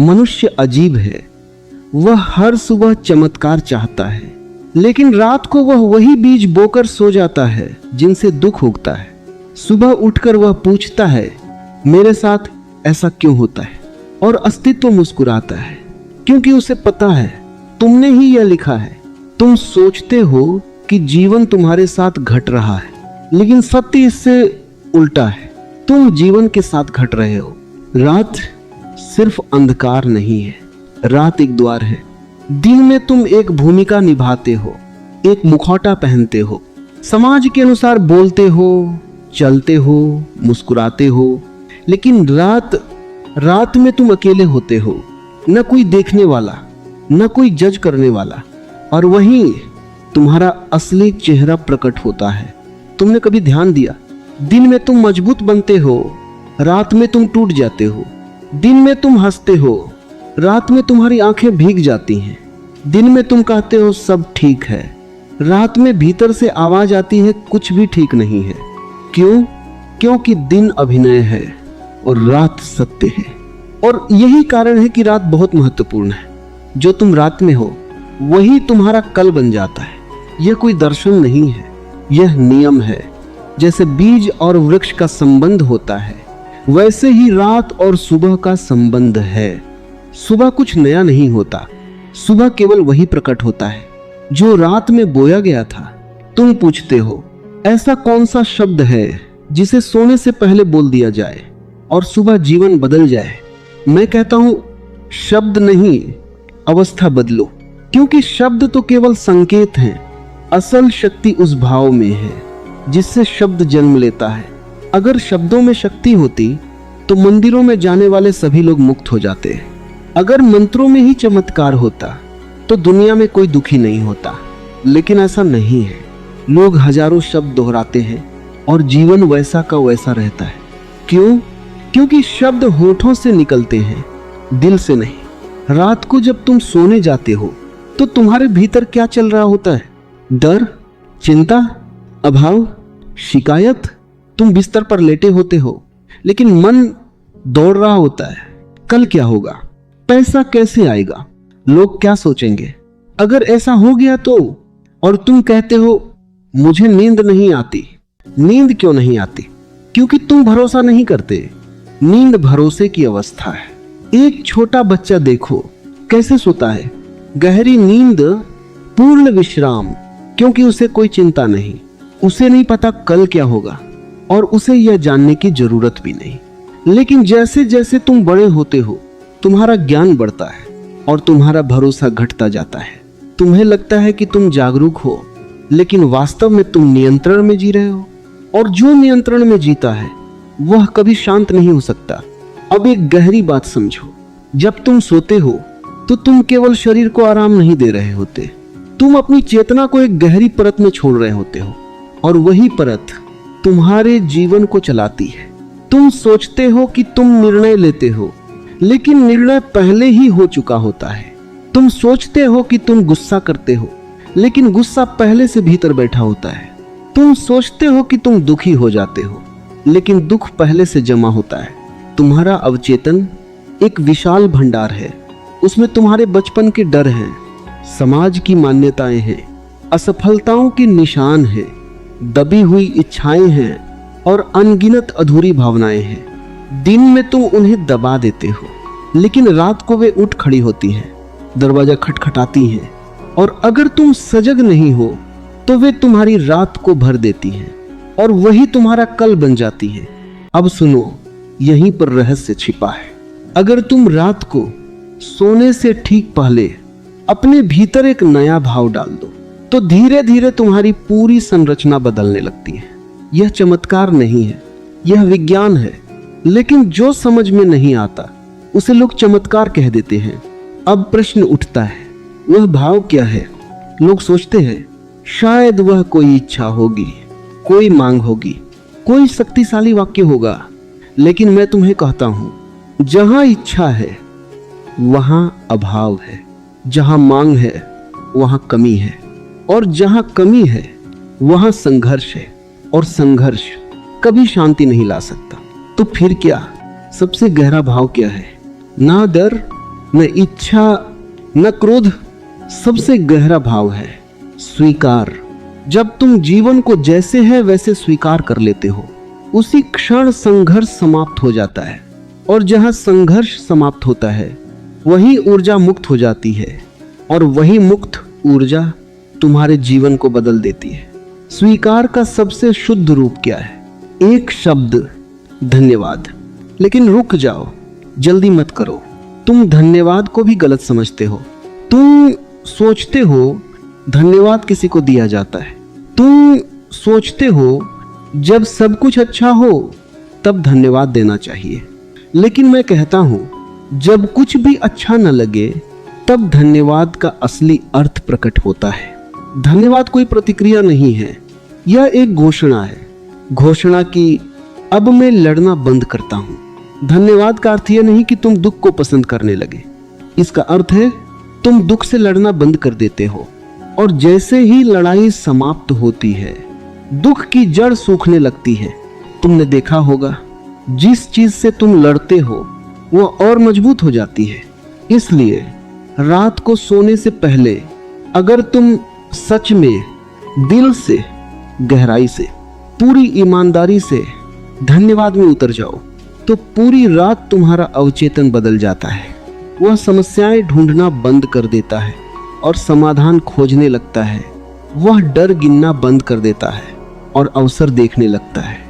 मनुष्य अजीब है, वह हर सुबह चमत्कार चाहता है, लेकिन रात को वह वही बीज बोकर सो जाता है जिनसे दुख उगता है। सुबह उठकर वह पूछता है, मेरे साथ ऐसा क्यों होता है? और अस्तित्व मुस्कुराता है, क्योंकि उसे पता है तुमने ही यह लिखा है। तुम सोचते हो कि जीवन तुम्हारे साथ घट रहा है, लेकिन सत्य इससे उल्टा है, तुम जीवन के साथ घट रहे हो। रात सिर्फ अंधकार नहीं है, रात एक द्वार है। दिन में तुम एक भूमिका निभाते हो, एक मुखौटा पहनते हो, समाज के अनुसार बोलते हो, चलते हो, मुस्कुराते हो। लेकिन रात में तुम अकेले होते हो, न कोई देखने वाला, न कोई जज करने वाला, और वहीं तुम्हारा असली चेहरा प्रकट होता है। तुमने कभी ध्यान दिया, दिन में तुम मजबूत बनते हो, रात में तुम टूट जाते हो। दिन में तुम हंसते हो, रात में तुम्हारी आंखें भीग जाती हैं। दिन में तुम कहते हो सब ठीक है, रात में भीतर से आवाज आती है कुछ भी ठीक नहीं है। क्यों? क्योंकि दिन अभिनय है और रात सत्य है। और यही कारण है कि रात बहुत महत्वपूर्ण है। जो तुम रात में हो वही तुम्हारा कल बन जाता है। यह कोई दर्शन नहीं है, यह नियम है। जैसे बीज और वृक्ष का संबंध होता है, वैसे ही रात और सुबह का संबंध है। सुबह कुछ नया नहीं होता, सुबह केवल वही प्रकट होता है जो रात में बोया गया था। तुम पूछते हो, ऐसा कौन सा शब्द है जिसे सोने से पहले बोल दिया जाए और सुबह जीवन बदल जाए? मैं कहता हूं, शब्द नहीं, अवस्था बदलो। क्योंकि शब्द तो केवल संकेत हैं, असल शक्ति उस भाव में है जिससे शब्द जन्म लेता है। अगर शब्दों में शक्ति होती तो मंदिरों में जाने वाले सभी लोग मुक्त हो जाते। अगर मंत्रों में ही चमत्कार होता तो दुनिया में कोई दुखी नहीं होता। लेकिन ऐसा नहीं है। लोग हजारों शब्द दोहराते हैं और जीवन वैसा का वैसा रहता है। क्यों? क्योंकि शब्द होठों से निकलते हैं, दिल से नहीं। रात को जब तुम सोने जाते हो तो तुम्हारे भीतर क्या चल रहा होता है? डर, चिंता, अभाव, शिकायत। तुम बिस्तर पर लेटे होते हो, लेकिन मन दौड़ रहा होता है। कल क्या होगा? पैसा कैसे आएगा? लोग क्या सोचेंगे? अगर ऐसा हो गया तो? और तुम कहते हो मुझे नींद नहीं आती। नींद क्यों नहीं आती? क्योंकि तुम भरोसा नहीं करते। नींद भरोसे की अवस्था है। एक छोटा बच्चा देखो कैसे सोता है, गहरी नींद, पूर्ण विश्राम, क्योंकि उसे कोई चिंता नहीं। उसे नहीं पता कल क्या होगा और उसे यह जानने की जरूरत भी नहीं। लेकिन जैसे जैसे तुम बड़े होते हो, तुम्हारा ज्ञान बढ़ता है और तुम्हारा भरोसा घटता जाता है। तुम्हें लगता है कि तुम जागरूक हो, लेकिन वास्तव में तुम नियंत्रण में जी रहे हो। और जो नियंत्रण में जीता है वह कभी शांत नहीं हो सकता। अब एक गहरी बात समझो, जब तुम सोते हो तो तुम केवल शरीर को आराम नहीं दे रहे होते, तुम अपनी चेतना को एक गहरी परत में छोड़ रहे होते हो, और वही परत तुम्हारे जीवन को चलाती है। तुम सोचते हो कि तुम निर्णय लेते हो, लेकिन निर्णय पहले ही हो चुका होता है। तुम सोचते हो कि तुम गुस्सा करते हो, लेकिन गुस्सा पहले से भीतर बैठा होता है। तुम सोचते हो कि तुम दुखी हो जाते हो, लेकिन दुख पहले से जमा होता है। तुम्हारा अवचेतन एक विशाल भंडार है, उसमें तुम्हारे बचपन के डर हैं, समाज की मान्यताएं हैं, असफलताओं के निशान हैं, दबी हुई इच्छाएं हैं और अनगिनत अधूरी भावनाएं हैं। दिन में तुम उन्हें दबा देते हो, लेकिन रात को वे उठ खड़ी होती हैं, दरवाजा खटखटाती हैं, और अगर तुम सजग नहीं हो तो वे तुम्हारी रात को भर देती हैं और वही तुम्हारा कल बन जाती है। अब सुनो, यहीं पर रहस्य छिपा है। अगर तुम रात को सोने से ठीक पहले अपने भीतर एक नया भाव डाल दो, तो धीरे धीरे तुम्हारी पूरी संरचना बदलने लगती है। यह चमत्कार नहीं है, यह विज्ञान है। लेकिन जो समझ में नहीं आता उसे लोग चमत्कार कह देते हैं। अब प्रश्न उठता है, वह भाव क्या है? लोग सोचते हैं शायद वह कोई इच्छा होगी, कोई मांग होगी, कोई शक्तिशाली वाक्य होगा। लेकिन मैं तुम्हें कहता हूं, जहां इच्छा है वहां अभाव है, जहां मांग है वहां कमी है, और जहां कमी है वहां संघर्ष है, और संघर्ष कभी शांति नहीं ला सकता। तो फिर क्या? सबसे गहरा भाव क्या है? ना डर, न इच्छा न क्रोध, सबसे गहरा भाव है स्वीकार। जब तुम जीवन को जैसे है वैसे स्वीकार कर लेते हो, उसी क्षण संघर्ष समाप्त हो जाता है। और जहां संघर्ष समाप्त होता है वही ऊर्जा मुक्त हो जाती है, और वही मुक्त ऊर्जा तुम्हारे जीवन को बदल देती है। स्वीकार का सबसे शुद्ध रूप क्या है? एक शब्द, धन्यवाद। लेकिन रुक जाओ, जल्दी मत करो। तुम धन्यवाद को भी गलत समझते हो। तुम सोचते हो धन्यवाद किसी को दिया जाता है। तुम सोचते हो जब सब कुछ अच्छा हो तब धन्यवाद देना चाहिए। लेकिन मैं कहता हूं, जब कुछ भी अच्छा न लगे तब धन्यवाद का असली अर्थ प्रकट होता है। धन्यवाद कोई प्रतिक्रिया नहीं है, यह एक घोषणा है। घोषणा की अब मैं लड़ना बंद करता हूं। धन्यवाद का अर्थ यह नहीं कि तुम दुख को पसंद करने लगे। इसका अर्थ है तुम दुख से लड़ना बंद कर देते हो, और जैसे ही लड़ाई समाप्त होती है दुख की जड़ सूखने लगती है। तुमने देखा होगा, जिस चीज से तुम लड़ते हो वो और मजबूत हो जाती है। इसलिए रात को सोने से पहले अगर तुम सच में दिल से, गहराई से, पूरी ईमानदारी से धन्यवाद में उतर जाओ तो पूरी रात तुम्हारा अवचेतन बदल जाता है। वह समस्याएं ढूंढना बंद कर देता है और समाधान खोजने लगता है। वह डर गिनना बंद कर देता है और अवसर देखने लगता है।